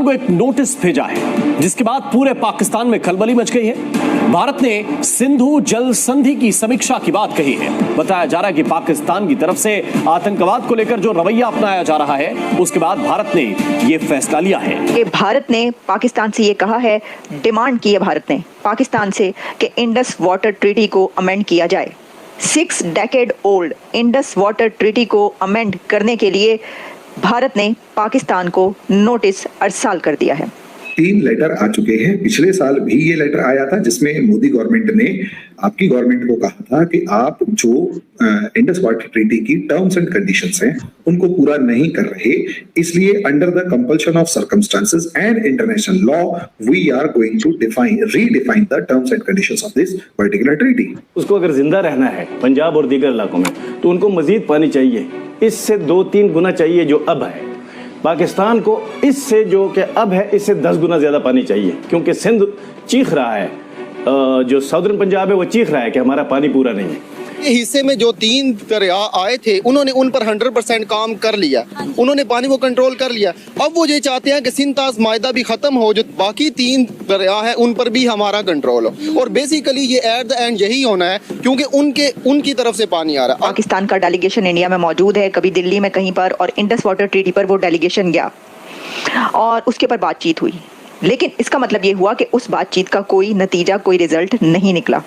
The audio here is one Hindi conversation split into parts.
को एक नोटिस भेजा है, जिसके बाद पूरे पाकिस्तान में खलबली मच गई है। भारत ने सिंधु जल संधि की समीक्षा की बात कही है। बताया जा रहा है कि पाकिस्तान की तरफ से आतंकवाद को लेकर जो रवैया अपनाया जा रहा है, उसके बाद भारत ने यह फैसला लिया है कि भारत ने पाकिस्तान से ये कहा है, डिमांड की है भारत ने पाकिस्तान से कि इंडस वाटर ट्रीटी को अमेंड किया जाए। 6 decade old Indus water treaty को अमेंड करने के लिए भारत ने पाकिस्तान को नोटिस अरसाल कर दिया है। 3 लेटर आ चुके हैं। पिछले साल भी ये लेटर आया था, जिसमें मोदी गवर्नमेंट ने आपकी गवर्नमेंट को कहा था कि आप जो इंडस वाटर ट्रीटी की टर्म्स एंड कंडीशंस हैं उनको पूरा नहीं कर रहे, इसलिए under the compulsion of circumstances and international law we are going to redefine the terms and conditions of this particular treaty. उसको अगर जिंदा रहना है पंजाब और दीगर इलाकों में, तो उनको मजीद पानी चाहिए, इससे 2-3 गुना चाहिए जो अब है। पाकिस्तान को इससे जो कि अब है, इससे 10 गुना ज्यादा पानी चाहिए, क्योंकि सिंध चीख रहा है, जो साउदर्न पंजाब है वो चीख रहा है कि हमारा पानी पूरा नहीं है। हिस्से में जो 3 दरिया आए थे, उन्होंने उन पर 100% काम कर लिया, उन्होंने पानी को कंट्रोल कर लिया। अब वो ये चाहते हैं कि सिंध मायदा भी खत्म हो, जो बाकी 3 दरिया है उन पर भी हमारा कंट्रोल हो। और बेसिकली ये एट द एंड यही होना है, क्योंकि उनकी तरफ से पानी आ रहा है। पाकिस्तान का डेलीगेशन इंडिया में मौजूद है, कभी दिल्ली में कहीं पर, और इंडस वाटर ट्रीटी पर वो डेलीगेशन गया और उसके पर बातचीत हुई। लेकिन इसका मतलब ये हुआ कि उस बातचीत का कोई नतीजा, कोई रिजल्ट नहीं निकला,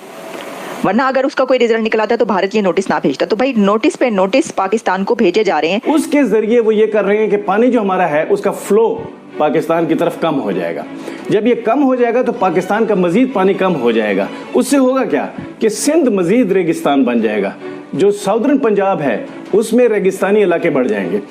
वरना अगर उसका कोई रिजल्ट निकला था तो भारत ये नोटिस ना भेजता। तो भाई नोटिस पे नोटिस पाकिस्तान को भेजे जा रहे हैं। उसके जरिए वो ये कर रहे हैं कि पानी जो हमारा है उसका फ्लो पाकिस्तान की तरफ कम हो जाएगा। जब ये कम हो जाएगा तो पाकिस्तान का मजीद पानी कम हो जाएगा। उससे होगा क्या कि सिंध मजीद रेगिस्तान बन जाएगा, जो साउदर्न पंजाब है उसमें रेगिस्तानी इलाके बढ़ जाएंगे।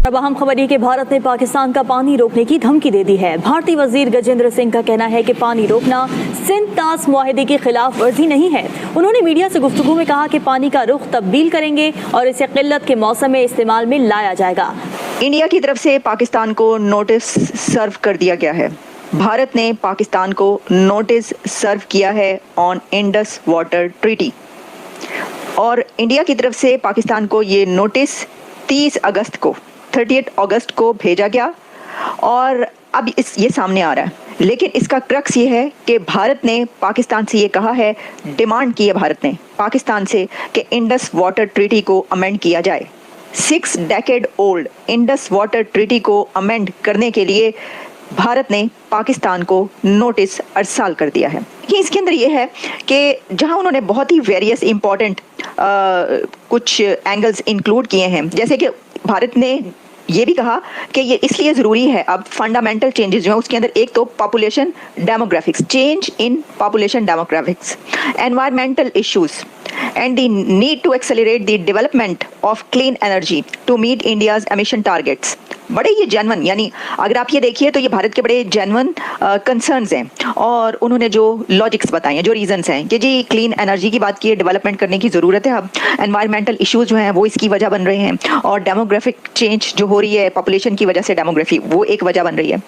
अब अहम खबर है कि भारत ने पाकिस्तान का पानी रोकने की धमकी दे दी है। भारतीय वजीर गजेंद्र सिंह का कहना है कि पानी रोकना सिंध तास मुआहदे की खिलाफ वर्जी नहीं है। उन्होंने मीडिया से गुफ्तगू में कहा कि पानी का रुख तब्दील करेंगे और इसे किल्लत के मौसम में इस्तेमाल में लाया जाएगा। इंडिया की तरफ से पाकिस्तान को नोटिस सर्व कर दिया गया है। भारत ने पाकिस्तान को नोटिस सर्व किया है ऑन इंडस वाटर ट्रीटी, और इंडिया की तरफ से पाकिस्तान को ये नोटिस 30 अगस्त को भेजा गया, और अब ये सामने आ रहा है। लेकिन इसका क्रक्स ये है कि भारत ने पाकिस्तान से ये कहा है, डिमांड की है भारत ने पाकिस्तान से कि इंडस वाटर ट्रीटी को अमेंड किया जाए। 6 decade old Indus water treaty को अमेंड करने के लिए भारत ने पाकिस्तान को नोटिस अरसाल कर दिया है। कि इसके अंदर ये है कि जहां उन्होंने बहुत ही वेरियस इंपॉर्टेंट कुछ एंगल्स इंक्लूड किए हैं, जैसे कि भारत ने ये भी कहा कि ये इसलिए ज़रूरी है, अब फंडामेंटल चेंजेस जो है उसके अंदर एक तो population demographics, change in population demographics, environmental issues and the need to accelerate the development of clean energy to meet India's emission targets। बड़े ये जेन्युइन, यानी अगर आप ये देखिए तो ये भारत के बड़े जेन्युइन कंसर्न्स हैं, और उन्होंने जो लॉजिक्स बताए हैं, जो रीजंस हैं कि जी क्लीन एनर्जी की बात की है, डेवलपमेंट करने की ज़रूरत है, अब एनवायरमेंटल इश्यूज जो हैं वो इसकी वजह बन रहे हैं, और डेमोग्राफिक चेंज जो हो रही है पॉपुलेशन की वजह से, डेमोग्राफी वो एक वजह बन रही है।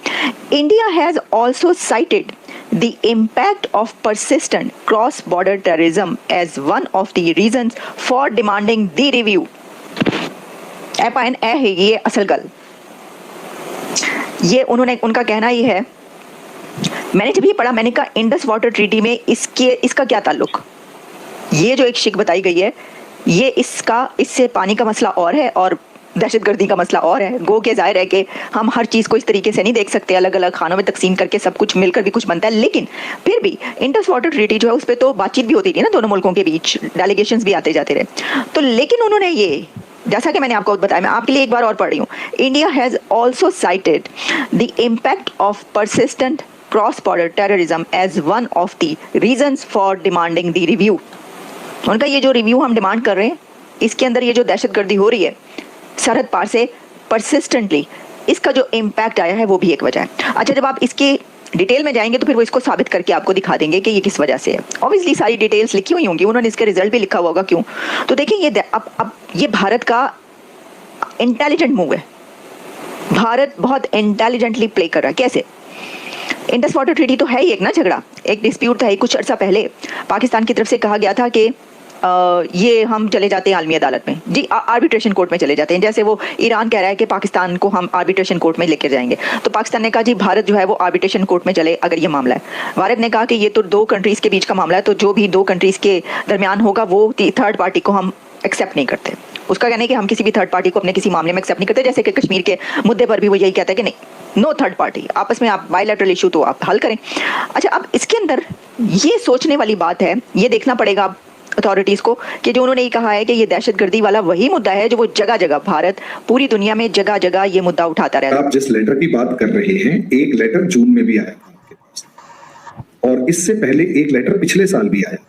India has also cited the impact of persistent cross-border terrorism as one of the reasons for demanding the review। है ये असल गल, ये उनका कहना ही है। मैंने जब ये पढ़ा, मैंने कहा इंडस वाटर ट्रीटी में इसका क्या ताल्लुक। ये जो एक शिक बताई गई है, ये इससे पानी का मसला और है और दहशतगर्दी का मसला और है। गो के जाहिर है कि हम हर चीज़ को इस तरीके से नहीं देख सकते, अलग अलग खानों में तकसीम करके सब कुछ मिलकर भी कुछ बनता है। लेकिन फिर भी इंडस वाटर ट्रीटी जो है उस पर तो बातचीत भी होती थी ना, दोनों मुल्कों के बीच डेलीगेशंस भी आते जाते रहे। तो लेकिन उन्होंने ये, जैसा कि मैंने आपको बताया, मैं आपके लिए एक बार और पढ़ रही हूँ, India has also cited the impact of persistent cross border terrorism as one of the reasons for demanding the review. उनका ये जो रिव्यू हम डिमांड कर रहे हैं, इसके अंदर ये जो दहशतगर्दी हो रही है सरहद पार से परसिस्टेंटली, इसका जो इम्पैक्ट आया है वो भी एक वजह है। अच्छा, जब आप इसकी डिटेल में जाएंगे तो फिर वो इसको साबित करके आपको दिखा देंगे कि ये किस वजह से है। ऑब्वियसली सारी डिटेल्स लिखी हुई होंगी, उन्होंने इसका रिजल्ट भी लिखा हुआ होगा, क्यों। तो देखिए ये अब ये भारत का इंटेलिजेंट मूव है। भारत बहुत इंटेलिजेंटली प्ले कर रहा है। कैसे? इंडस वाटर ट्रीटी तो है ही एक ना झगड़ा, एक डिस्प्यूट था ही। कुछ अर्सा पहले पाकिस्तान की तरफ से कहा गया था कि ये हम चले जाते हैं आलमी अदालत में जी, आर्बिट्रेशन कोर्ट में चले जाते हैं। जैसे वो ईरान कह रहा है कि पाकिस्तान को हम आर्बिट्रेशन कोर्ट में लेकर जाएंगे, तो पाकिस्तान ने कहा जी भारत जो है वो आर्बिट्रेशन कोर्ट में चले अगर ये मामला है। भारत ने कहा कि ये तो दो कंट्रीज के बीच का मामला है, तो जो भी दो कंट्रीज के दरमियान होगा वो थर्ड पार्टी को हम एक्सेप्ट नहीं करते। उसका कहना है कि हम किसी भी थर्ड पार्टी को अपने किसी मामले में एक्सेप्ट नहीं करते। जैसे कि कश्मीर के मुद्दे पर भी वो यही कहता है कि नहीं, नो थर्ड पार्टी, आपस में आप बायलैटरल इशू तो आप हल करें। अच्छा, अब इसके अंदर ये सोचने वाली बात है, ये देखना पड़ेगा अथॉरिटीज को कि जो उन्होंने ये कहा है कि ये दहशतगर्दी वाला वही मुद्दा है जो वो जगह जगह भारत पूरी दुनिया में जगह जगह ये मुद्दा उठाता रहता है। आप जिस लेटर की बात कर रहे हैं, एक लेटर जून में भी आया था आपके पास, और इससे पहले एक लेटर पिछले साल भी आया था।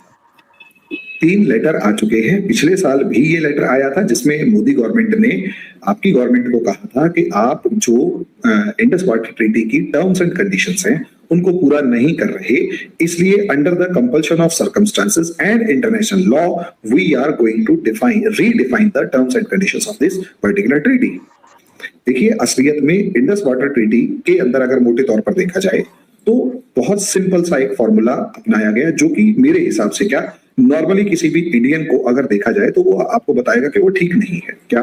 3 लेटर आ चुके हैं। पिछले साल भी ये लेटर आया था जिसमें मोदी गवर्नमेंट ने आपकी गवर्नमेंट को कहा था कि आप जो इंडस वाटर ट्रीटी की टर्म्स एंड कंडीशंस हैं उनको पूरा नहीं कर रहे, इसलिए under the compulsion of circumstances and international law we are going to redefine the terms and conditions of this particular treaty. देखिए, असलियत में इंडस वाटर ट्रीटी के अंदर अगर मोटे तौर पर देखा जाए तो बहुत सिंपल सा एक फॉर्मूला अपनाया गया जो कि मेरे हिसाब से क्या नॉर्मली किसी भी इंडियन को अगर देखा जाए तो वो आपको बताएगा कि वो ठीक नहीं है। क्या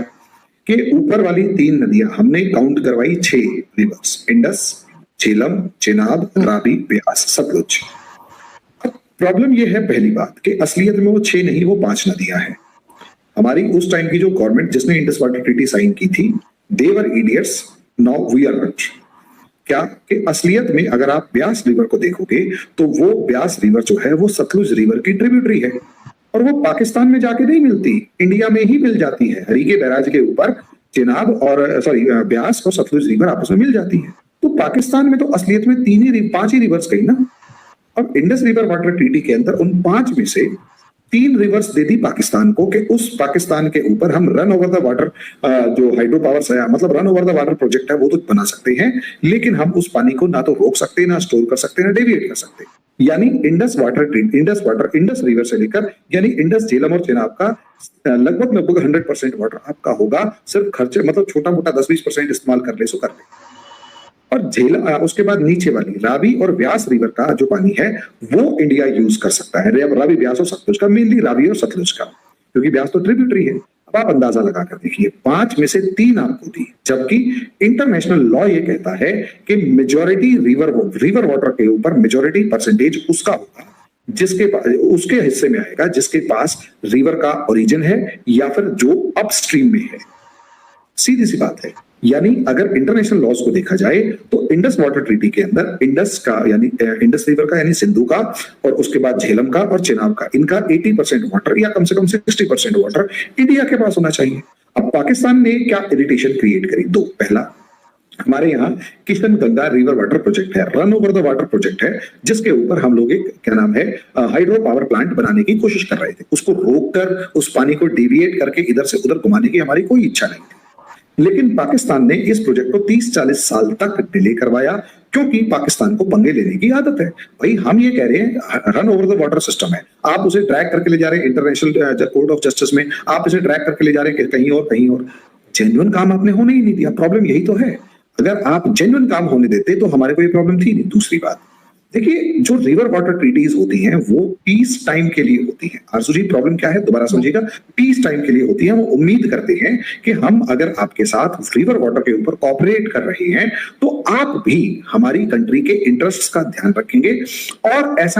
कि ऊपर वाली 3 नदियां हमने काउंट करवाई 6 रिवर्स, इंडस, झेलम, चेनाब, रावी, ब्यास, सतलुज। प्रॉब्लम ये है पहली बात कि असलियत में वो 6 नहीं, वो 5 नदियां हैं। हमारी उस टाइम की जो गवर्नमेंट जिसने इंडस वाटर ट्रीटी साइन की थी, they were idiots, now we are not. क्या कि असलियत में अगर आप ब्यास रिवर को देखोगे तो वो ब्यास रिवर जो है वो सतलुज रिवर की ट्रिब्यूटरी है और वो पाकिस्तान में जाके नहीं मिलती, इंडिया में ही मिल जाती है। हरीके बैराज के ऊपर चेनाब और ब्यास और सतलुज रिवर आपस में मिल जाती है। तो पाकिस्तान में तो असलियत में 5 ही रिवर्स गई ना। अब इंडस रिवर वाटर ट्रीटी के अंदर उन 5 में से 3 रिवर्स दे दी पाकिस्तान को कि उस पाकिस्तान के ऊपर हम रन ओवर द वाटर जो हाइड्रो पावर है, मतलब run over the water project है, वो तो बना सकते हैं, लेकिन हम उस पानी को ना तो रोक सकते, ना स्टोर कर सकते, ना डेविएट कर सकते। यानी इंडस इंडस रिवर से लेकर यानी इंडस, झेलम और चेनाब का लगभग 100% वाटर आपका होगा। सिर्फ खर्चे मतलब छोटा मोटा 10-20% इस्तेमाल कर ले सो कर ले। और झेलम उसके बाद नीचे वाली रावी और व्यास रिवर का जो पानी है वो इंडिया यूज कर सकता है। रावी, व्यास और सतलुज का, मेनली रावी और सतलुज का, क्योंकि व्यास तो ट्रिब्यूटरी है। अब आप अंदाजा लगाकर देखिए, 5 में से 3 आपको दी, जबकि इंटरनेशनल लॉ ये कहता है कि मेजॉरिटी रिवर वाटर के ऊपर मेजॉरिटी परसेंटेज उसका होगा जिसके पास उसके हिस्से में आएगा जिसके पास रिवर का ओरिजिन है या फिर जो अपस्ट्रीम में है। सीधी सी बात है। यानी अगर इंटरनेशनल लॉज को देखा जाए तो इंडस वाटर ट्रीटी के अंदर इंडस का यानी इंडस रिवर का यानी सिंधु का और उसके बाद झेलम का और चेनाब का, इनका 80% वाटर या कम से कम 60% वाटर इंडिया के पास होना चाहिए। अब पाकिस्तान ने क्या इरिटेशन क्रिएट करी? 2, पहला, हमारे यहाँ Kishan Ganga river water project है, run over the water project है, जिसके ऊपर हम लोग एक क्या नाम है हाइड्रो पावर प्लांट बनाने की कोशिश कर रहे थे। उसको रोककर उस पानी को डेविएट करके इधर से उधर घुमाने की हमारी कोई इच्छा नहीं थी, लेकिन पाकिस्तान ने इस प्रोजेक्ट को 30-40 साल तक डिले करवाया क्योंकि पाकिस्तान को पंगे लेने की आदत है। भाई हम ये कह रहे हैं run over the water system है, आप उसे ड्रैग करके ले जा रहे हैं इंटरनेशनल कोर्ट ऑफ जस्टिस में, आप इसे ड्रैग करके ले जा रहे हैं कहीं और। जेन्युइन काम आपने होने ही नहीं दिया। प्रॉब्लम यही तो है। अगर आप जेन्युइन काम होने देते तो हमारे को ये प्रॉब्लम थी नहीं। दूसरी बात, देखिए, जो रिवर वाटर ट्रीटीज होती हैं वो पीस टाइम के लिए होती हैं। आरजू जी, प्रॉब्लम क्या है दोबारा समझिएगा, पीस टाइम के लिए होती है। वो उम्मीद करते हैं कि हम अगर आपके साथ रिवर वाटर के ऊपर कॉपरेट कर रहे हैं तो आप भी हमारी कंट्री के इंटरेस्ट्स का ध्यान रखेंगे और ऐसा